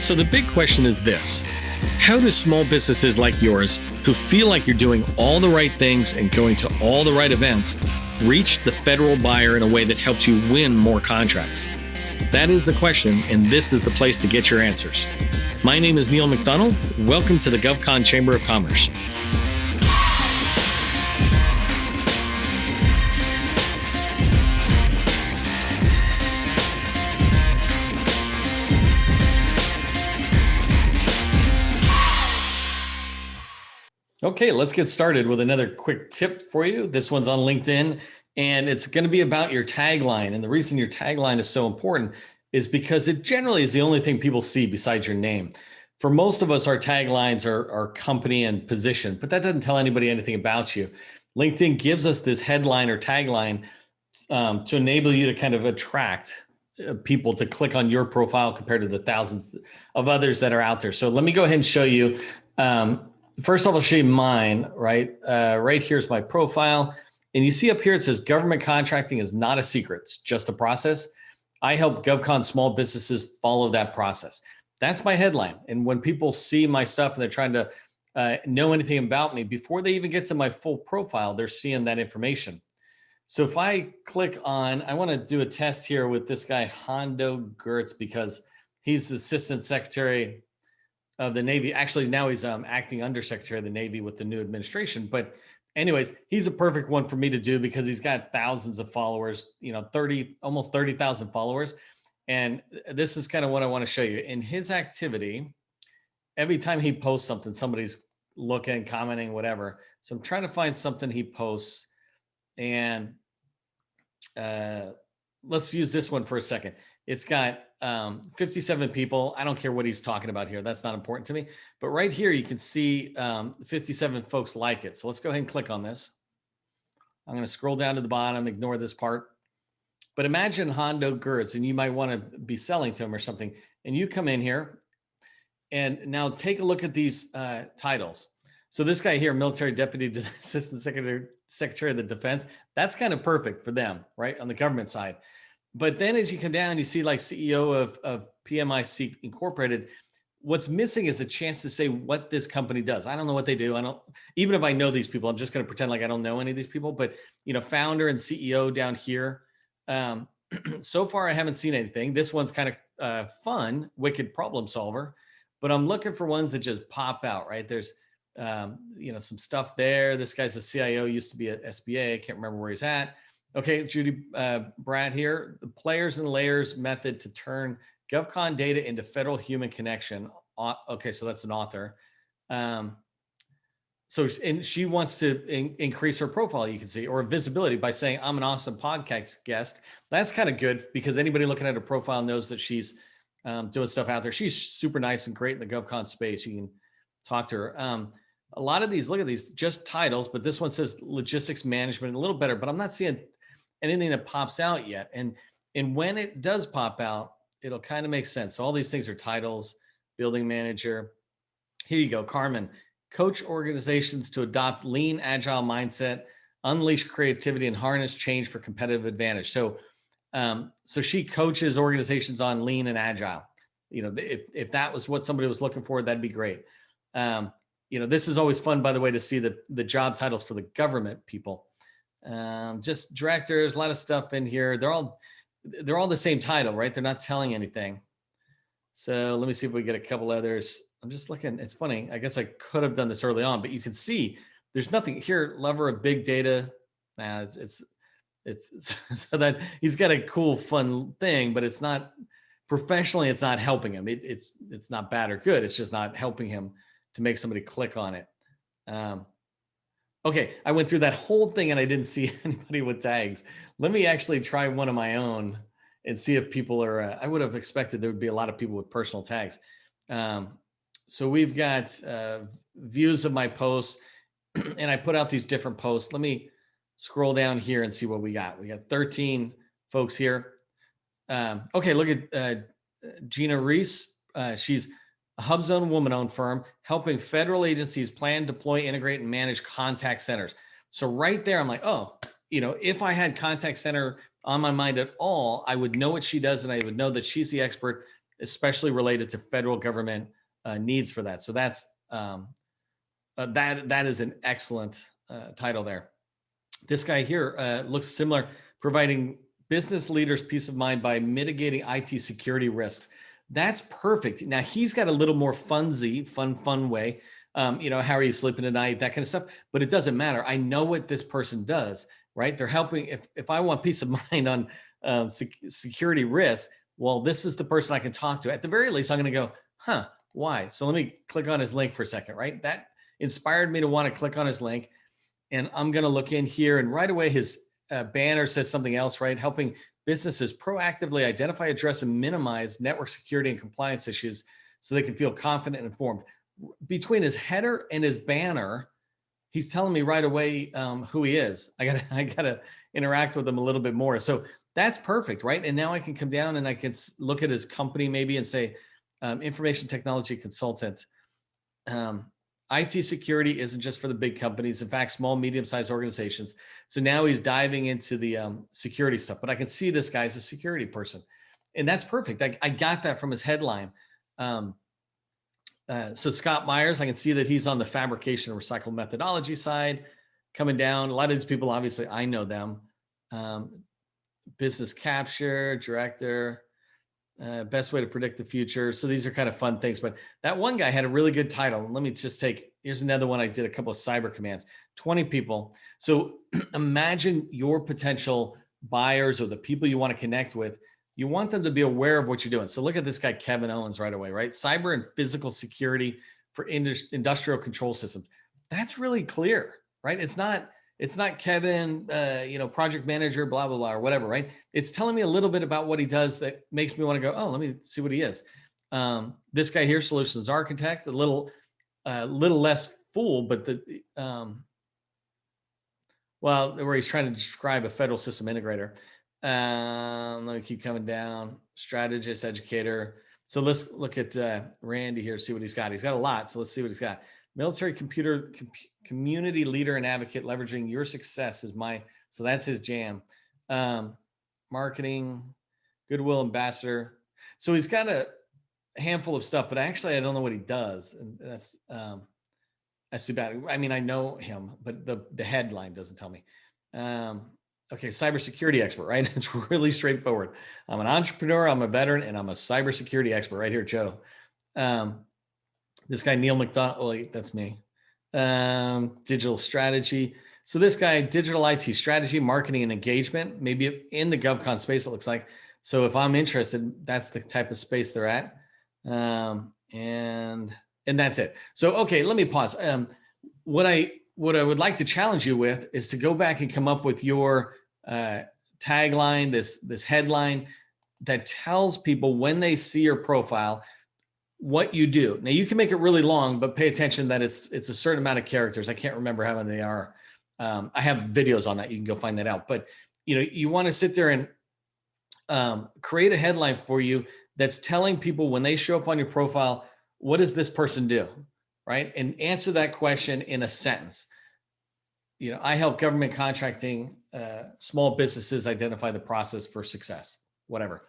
So the big question is this: how do small businesses like yours, who feel like you're doing all the right things and going to all the right events, reach the federal buyer in a way that helps you win more contracts? That is the question, and this is the place to get your answers. My name is Neil McDonnell. Welcome to the GovCon Chamber of Commerce. Okay, let's get started with another quick tip for you. This one's on LinkedIn, and it's going to be about your tagline. And the reason your tagline is so important is because it generally is the only thing people see besides your name. For most of us, our taglines are company and position, but that doesn't tell anybody anything about you. LinkedIn gives us this headline or tagline to enable you to kind of attract people to click on your profile compared to the thousands of others that are out there. So let me go ahead and show you. First off, I'll show you mine, right? Right here's my profile. And you see up here, it says government contracting is not a secret. It's just a process. I help GovCon small businesses follow that process. That's my headline. And when people see my stuff and they're trying to know anything about me, before they even get to my full profile, they're seeing that information. So if I click on, I want to do a test here with this guy, 𝗁𝗄𝗏, because he's the Assistant Secretary of the Navy. Actually, now he's acting Undersecretary of the Navy with the new administration. But anyways, he's a perfect one for me to do because he's got thousands of followers, almost 30,000 followers. And this is kind of what I want to show you. In his activity, every time he posts something, somebody's looking, commenting, whatever. So I'm trying to find something he posts. And let's use this one for a second. It's got 57 people. I don't care what he's talking about here. That's not important to me. But right here, you can see 57 folks like it. So let's go ahead and click on this. I'm going to scroll down to the bottom, ignore this part. But imagine 𝗁𝗄𝗏, and you might want to be selling to him or something. And you come in here, and now take a look at these titles. So this guy here, Military Deputy to Assistant Secretary of the Defense, that's kind of perfect for them, right, on the government side. But then as you come down, you see like CEO of 𝗵𝐼 Incorporated. What's missing is a chance to say what this company does. I don't know what they do. Even if I know these people, I'm just going to pretend like I don't know any of these people. But, founder and CEO down here. So far, I haven't seen anything. This one's kind of fun, wicked problem solver. But I'm looking for ones that just pop out, right? There's, some stuff there. This guy's a CIO, used to be at SBA. I can't remember where he's at. Okay, Judy Brad here, the players and layers method to turn GovCon data into federal human connection. Okay, so that's an author. And she wants to increase her profile, you can see, or visibility by saying, I'm an awesome podcast guest. That's kind of good because anybody looking at her profile knows that she's doing stuff out there. She's super nice and great in the GovCon space. You can talk to her. A lot of these, look at these, just titles, but this one says logistics management, a little better, but I'm not seeing anything that pops out yet. And when it does pop out, it'll kind of make sense. So all these things are titles, building manager. Here you go, Carmen. Coach organizations to adopt lean, agile mindset, unleash creativity, and harness change for competitive advantage. So she coaches organizations on lean and agile. If that was what somebody was looking for, that'd be great. This is always fun, by the way, to see the job titles for the government people. Just directors, a lot of stuff in here. They're all the same title, right? They're not telling anything. So let me see if we get a couple others. I'm just looking. It's funny. I guess I could have done this early on, but you can see there's nothing here. Lover of big data. Nah, it's so that he's got a cool, fun thing, but it's not professionally. It's not helping him. It's not bad or good. It's just not helping him to make somebody click on it. Okay, I went through that whole thing and I didn't see anybody with tags. Let me actually try one of my own and see if people are, I would have expected there would be a lot of people with personal tags. So we've got views of my posts and I put out these different posts. Let me scroll down here and see what we got. We got 13 folks here. Okay, look at Gina Reese. She's a HubZone woman-owned firm helping federal agencies plan, deploy, integrate, and manage contact centers. So right there, I'm like, oh, if I had contact center on my mind at all, I would know what she does and I would know that she's the expert especially related to federal government needs for that. So that's that is an excellent title there. This guy here looks similar, providing business leaders peace of mind by mitigating IT security risks. That's perfect. Now he's got a little more fun way. How are you sleeping at night, that kind of stuff, but it doesn't matter. I know what this person does, right? They're helping. If I want peace of mind on security risks, well, this is the person I can talk to. At the very least, I'm going to go, huh, why? So let me click on his link for a second, right? That inspired me to want to click on his link. And I'm going to look in here, and right away his banner says something else, right? Helping businesses proactively identify, address, and minimize network security and compliance issues so they can feel confident and informed. Between his header and his banner, he's telling me right away who he is. I gotta interact with him a little bit more. So that's perfect, right? And now I can come down and I can look at his company maybe and say, information technology consultant. IT security isn't just for the big companies. In fact, small, medium-sized organizations. So now he's diving into the security stuff, but I can see this guy's a security person, and that's perfect. I got that from his headline. So Scott Myers, I can see that he's on the fabrication and recycle methodology side, coming down. A lot of these people, obviously, I know them. Business capture, director, best way to predict the future. So these are kind of fun things, but that one guy had a really good title. Let me just here's another one. I did a couple of cyber commands, 20 people. So imagine your potential buyers or the people you want to connect with. You want them to be aware of what you're doing. So look at this guy, Kevin Owens, right away, right? Cyber and physical security for industrial control systems. That's really clear, right? It's not Kevin, project manager, blah, blah, blah, or whatever, right? It's telling me a little bit about what he does that makes me want to go, oh, let me see what he is. This guy here, solutions architect, a little less full, but where he's trying to describe a federal system integrator. Let me keep coming down. Strategist, educator. So let's look at Randy here, see what he's got. He's got a lot, so let's see what he's got. Military community leader and advocate, leveraging your success so that's his jam. Marketing, goodwill ambassador. So he's got a handful of stuff, but actually I don't know what he does. And that's too bad. I mean, I know him, but the headline doesn't tell me. Okay, cybersecurity expert, right? It's really straightforward. I'm an entrepreneur, I'm a veteran, and I'm a cybersecurity expert right here, Joe. This guy, Neil McDonnell, that's me. Digital strategy. So this guy, digital IT strategy, marketing, and engagement, maybe in the GovCon space, it looks like. So if I'm interested, that's the type of space they're at. And that's it. So, okay, let me pause. What I would like to challenge you with is to go back and come up with your tagline, this headline that tells people when they see your profile, what you do. Now you can make it really long, but pay attention that it's a certain amount of characters. I can't remember how many they are. I have videos on that. You can go find that out. But you want to sit there and create a headline for you that's telling people when they show up on your profile, what does this person do, right? And answer that question in a sentence. I help government contracting, small businesses identify the process for success, whatever.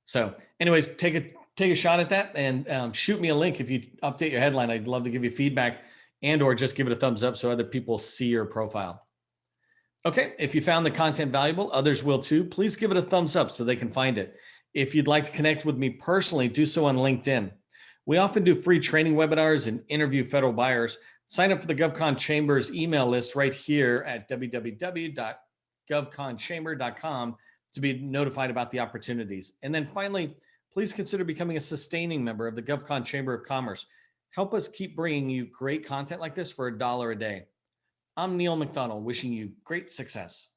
So anyways, take a shot at that and shoot me a link. If you update your headline, I'd love to give you feedback or just give it a thumbs up so other people see your profile. Okay, if you found the content valuable, others will too. Please give it a thumbs up so they can find it. If you'd like to connect with me personally, do so on LinkedIn. We often do free training webinars and interview federal buyers. Sign up for the GovCon Chamber's email list right here at www.govconchamber.com to be notified about the opportunities. And then finally, please consider becoming a sustaining member of the GovCon Chamber of Commerce. Help us keep bringing you great content like this for $1 a day. I'm Neil McDonnell, wishing you great success.